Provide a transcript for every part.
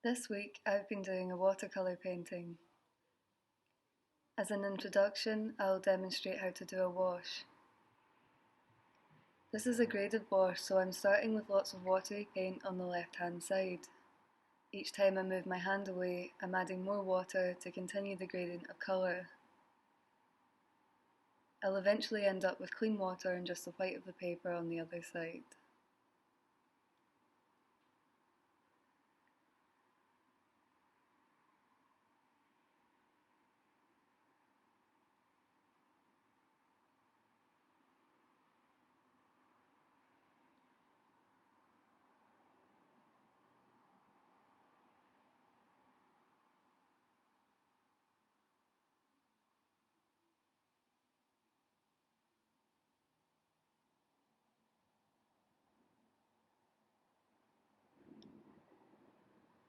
This week I've been doing a watercolour painting. As an introduction, I'll demonstrate how to do a wash. This is a graded wash, so I'm starting with lots of watery paint on the left hand side. Each time I move my hand away, I'm adding more water to continue the gradient of colour. I'll eventually end up with clean water and just the white of the paper on the other side.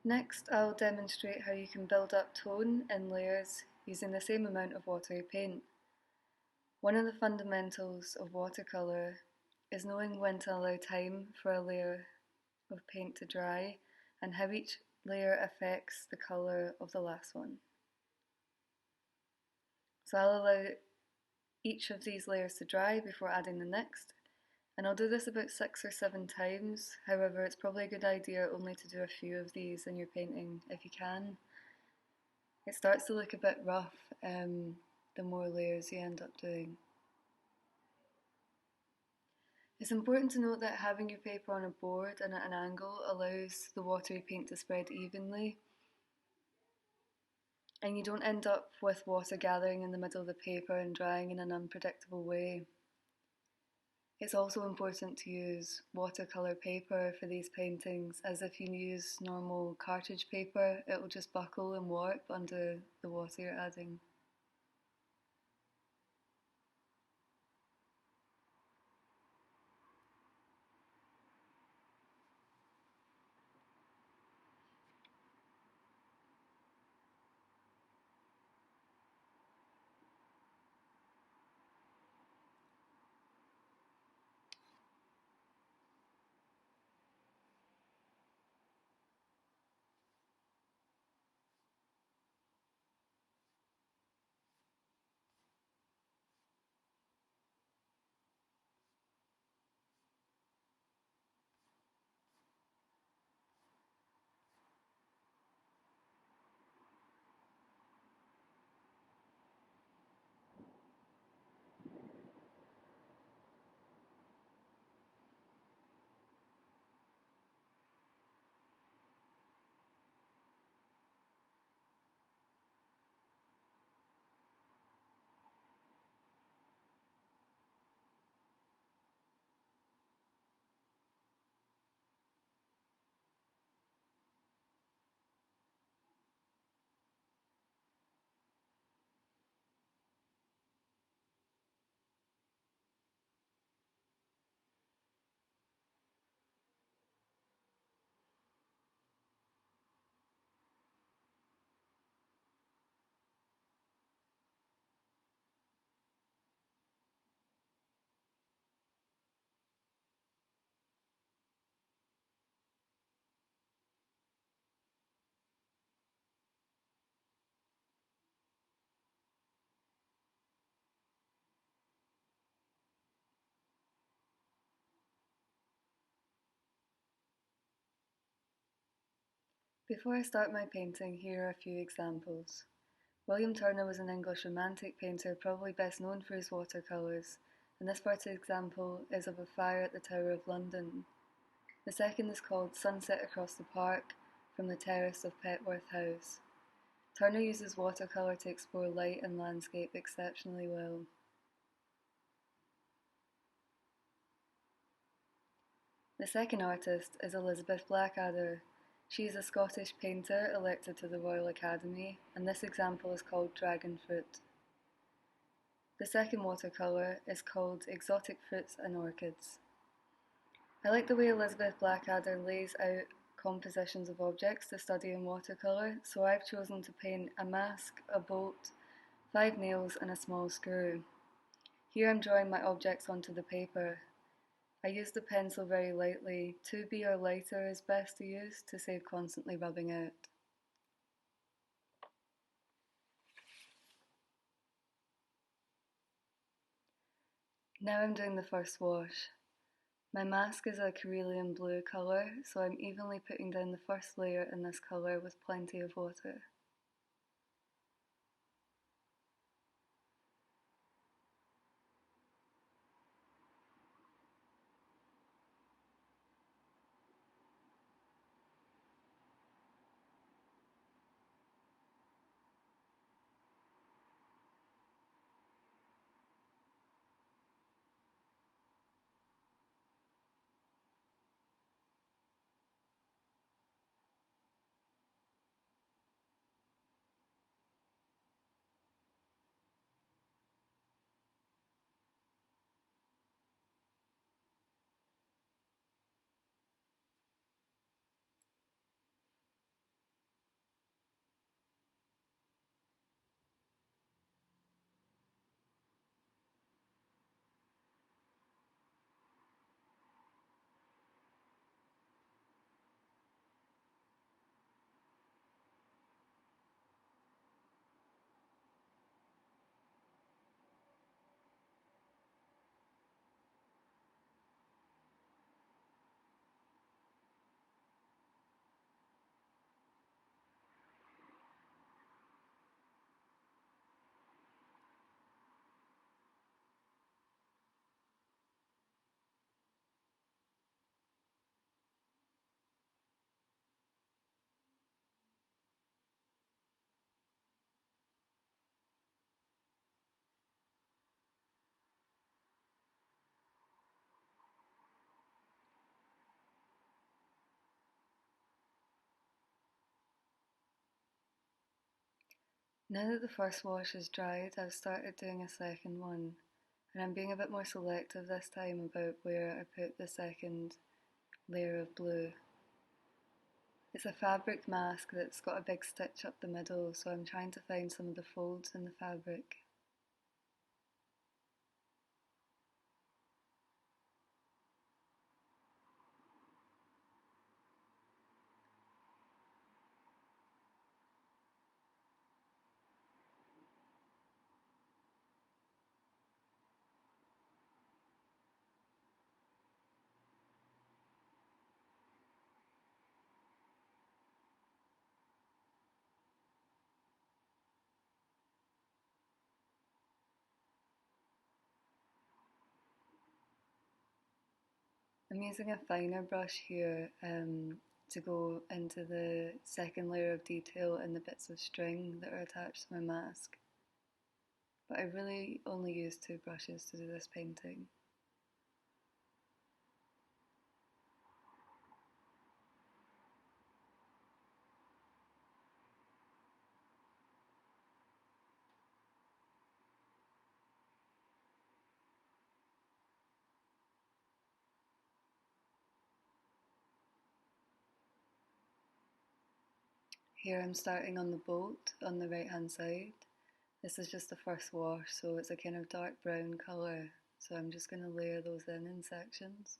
Next, I'll demonstrate how you can build up tone in layers using the same amount of watery paint. One of the fundamentals of watercolour is knowing when to allow time for a layer of paint to dry and how each layer affects the colour of the last one. So I'll allow each of these layers to dry before adding the next, and I'll do this about 6 or 7 times. However, it's probably a good idea only to do a few of these in your painting if you can. It starts to look a bit rough the more layers you end up doing. It's important to note that having your paper on a board and at an angle allows the watery paint to spread evenly, and you don't end up with water gathering in the middle of the paper and drying in an unpredictable way. It's also important to use watercolour paper for these paintings, as if you use normal cartridge paper, it will just buckle and warp under the water you're adding. Before I start my painting, here are a few examples. William Turner was an English Romantic painter, probably best known for his watercolours, and this first example is of a fire at the Tower of London. The second is called Sunset Across the Park from the terrace of Petworth House. Turner uses watercolour to explore light and landscape exceptionally well. The second artist is Elizabeth Blackadder. She is a Scottish painter elected to the Royal Academy, and this example is called Dragon Fruit. The second watercolour is called Exotic Fruits and Orchids. I like the way Elizabeth Blackadder lays out compositions of objects to study in watercolour, so I've chosen to paint a mask, a bolt, 5 nails and a small screw. Here I'm drawing my objects onto the paper. I use the pencil very lightly. 2B or lighter is best to use to save constantly rubbing out. Now I'm doing the first wash. My mask is a cerulean blue colour, so I'm evenly putting down the first layer in this colour with plenty of water. Now that the first wash is dried, I've started doing a second one, and I'm being a bit more selective this time about where I put the second layer of blue. It's a fabric mask that's got a big stitch up the middle, so I'm trying to find some of the folds in the fabric. I'm using a finer brush here to go into the second layer of detail in the bits of string that are attached to my mask. But I really only use two brushes to do this painting. Here I'm starting on the bolt on the right hand side. This is just the first wash, so it's a kind of dark brown colour. So I'm just going to layer those in sections.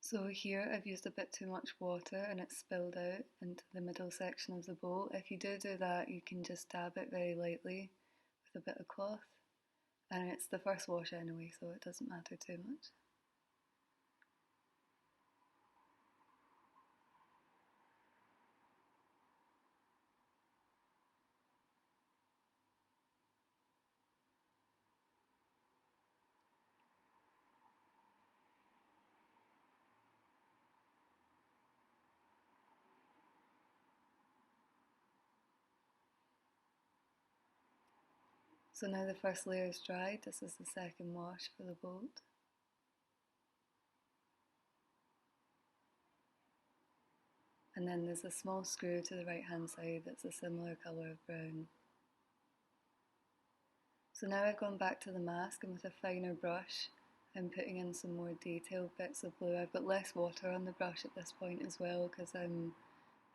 So here I've used a bit too much water and it's spilled out into the middle section of the bowl. If you do that, you can just dab it very lightly with a bit of cloth. And it's the first wash anyway, so it doesn't matter too much. So now the first layer is dried, this is the second wash for the bolt. And then there's a small screw to the right hand side that's a similar colour of brown. So now I've gone back to the mask, and with a finer brush I'm putting in some more detailed bits of blue. I've got less water on the brush at this point as well because I'm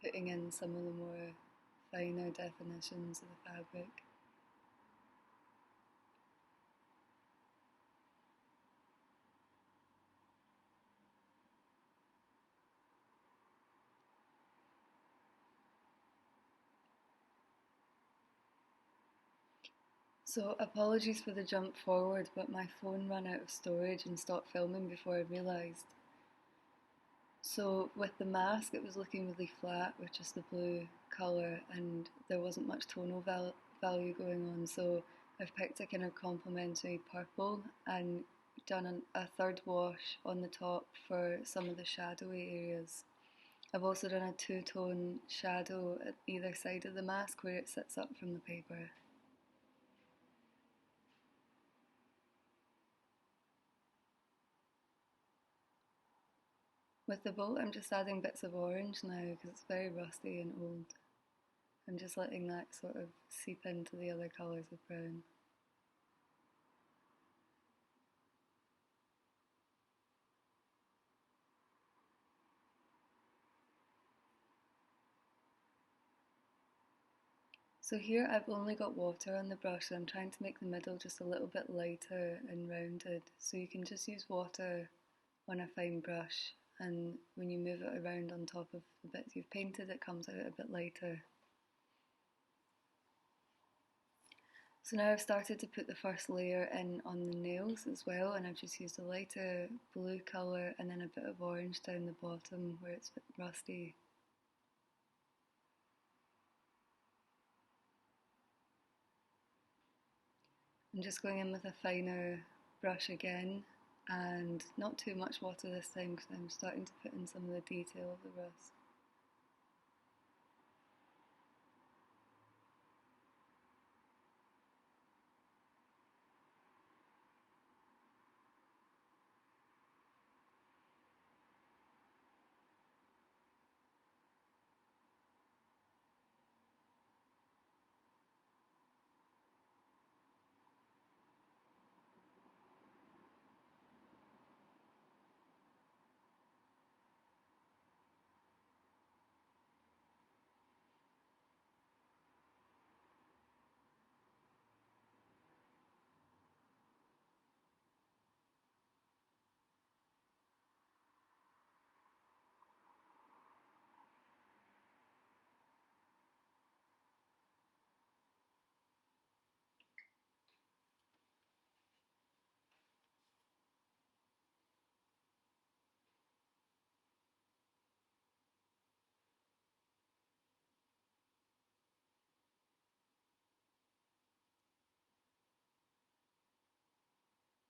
putting in some of the more finer definitions of the fabric. So apologies for the jump forward, but my phone ran out of storage and stopped filming before I realised. So with the mask it was looking really flat with just the blue colour, and there wasn't much tonal value going on, so I've picked a kind of complementary purple and done a third wash on the top for some of the shadowy areas. I've also done a two-tone shadow at either side of the mask where it sits up from the paper. With the bolt I'm just adding bits of orange now because it's very rusty and old. I'm just letting that sort of seep into the other colours of brown. So here I've only got water on the brush, so I'm trying to make the middle just a little bit lighter and rounded. So you can just use water on a fine brush, and when you move it around on top of the bits you've painted, it comes out a bit lighter. So now I've started to put the first layer in on the nails as well, and I've just used a lighter blue colour and then a bit of orange down the bottom where it's a bit rusty. I'm just going in with a finer brush again, and not too much water this time because I'm starting to put in some of the detail of the rust.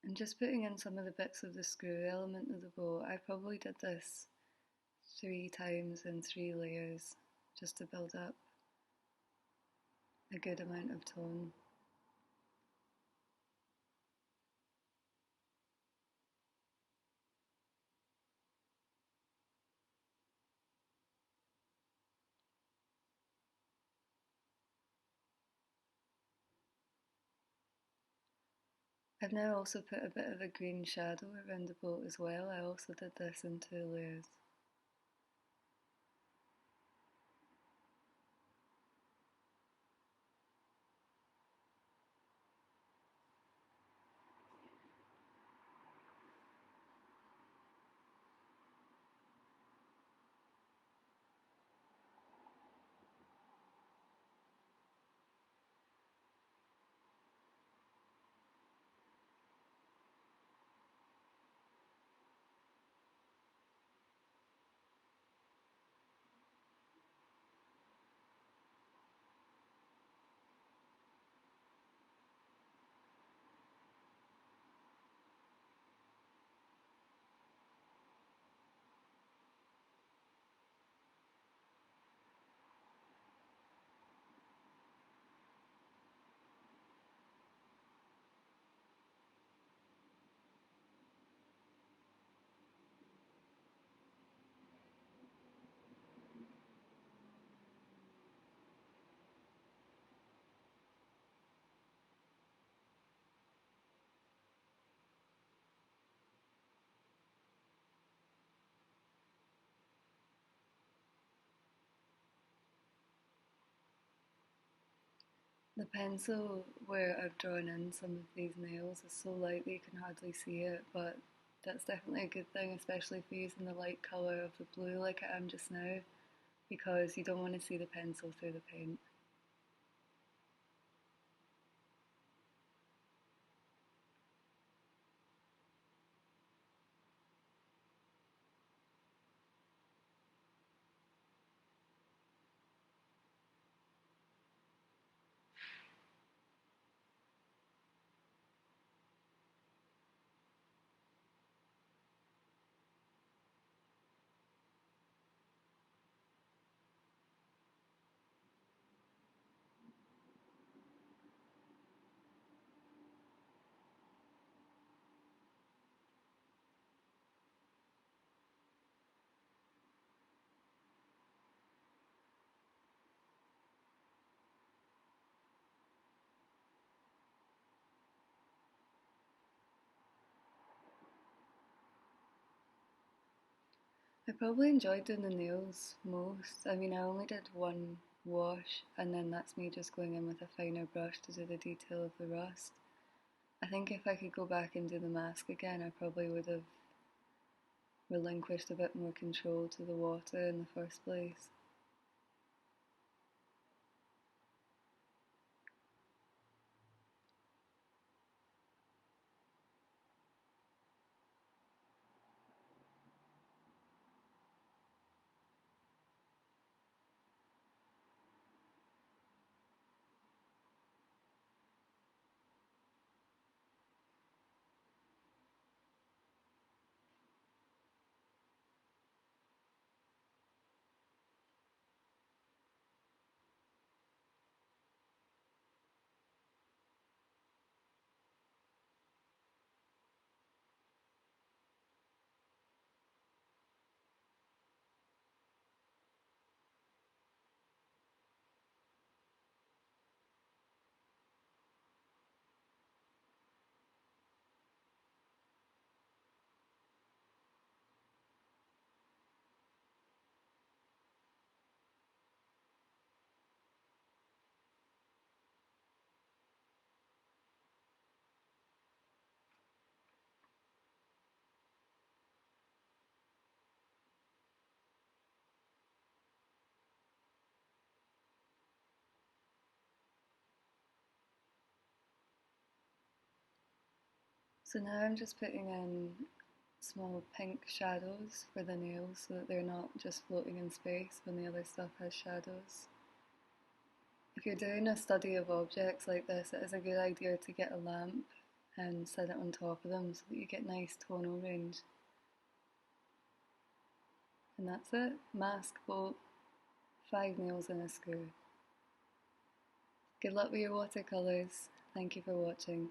And just putting in some of the bits of the screw element of the bow. I probably did this 3 times in 3 layers just to build up a good amount of tone. I've now also put a bit of a green shadow around the boat as well. I also did this in 2 layers. The pencil where I've drawn in some of these nails is so light that you can hardly see it, but that's definitely a good thing, especially if you're using the light colour of the blue like I am just now, because you don't want to see the pencil through the paint. I probably enjoyed doing the nails most. I mean, I only did one wash, and then that's me just going in with a finer brush to do the detail of the rust. I think if I could go back and do the mask again, I probably would have relinquished a bit more control to the water in the first place. So now I'm just putting in small pink shadows for the nails so that they're not just floating in space when the other stuff has shadows. If you're doing a study of objects like this, it is a good idea to get a lamp and set it on top of them so that you get nice tonal range. And that's it. Mask, bolt, 5 nails and a screw. Good luck with your watercolours. Thank you for watching.